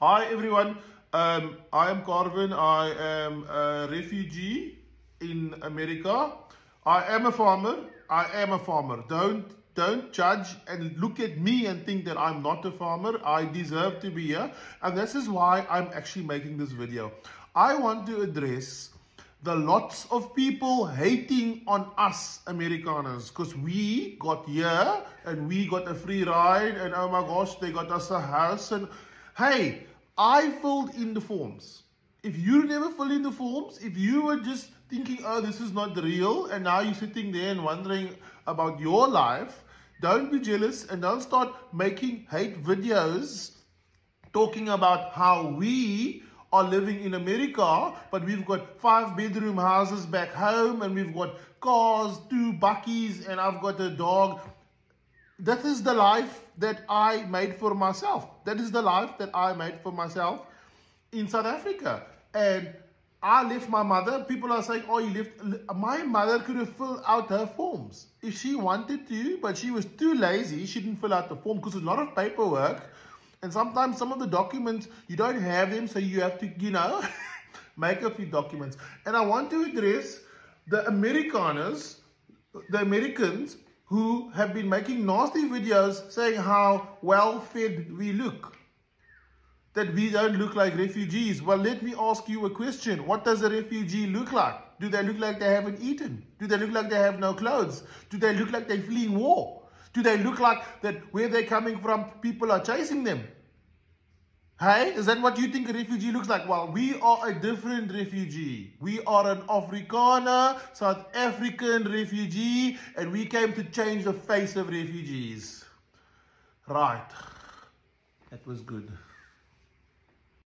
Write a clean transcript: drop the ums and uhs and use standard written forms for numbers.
Hi everyone, I am Carvin. I am a refugee in America. I am a farmer. Don't judge and look at me and think that I'm not a farmer. I deserve to be here, and this is why I'm actually making this video. I want to address the lots of people hating on us Amerikaners because we got here and we got a free ride and oh my gosh, they got us a house. And hey, I filled in the forms. If you never fill in the forms, if you were just thinking, oh, this is not real, and now you're sitting there and wondering about your life, don't be jealous and don't start making hate videos talking about how we are living in America, but we've got 5-bedroom houses back home and we've got cars, 2 buckies, and I've got a dog. That is the life that I made for myself. That is the life that I made for myself in South Africa. And I left my mother. People are saying, oh, you left. My mother could have filled out her forms if she wanted to, but she was too lazy. She didn't fill out the form because it's a lot of paperwork. And sometimes some of the documents, you don't have them, so you have to, make a few documents. And I want to address the Amerikaners, the Americans who have been making nasty videos saying how well-fed we look, that we don't look like refugees. Well, let me ask you a question. What does a refugee look like? Do they look like they haven't eaten? Do they look like they have no clothes? Do they look like they're fleeing war? Do they look like that where they're coming from, people are chasing them? Hey, is that what you think a refugee looks like? Well, we are a different refugee. We are an Afrikaner, South African refugee, and we came to change the face of refugees. Right. That was good.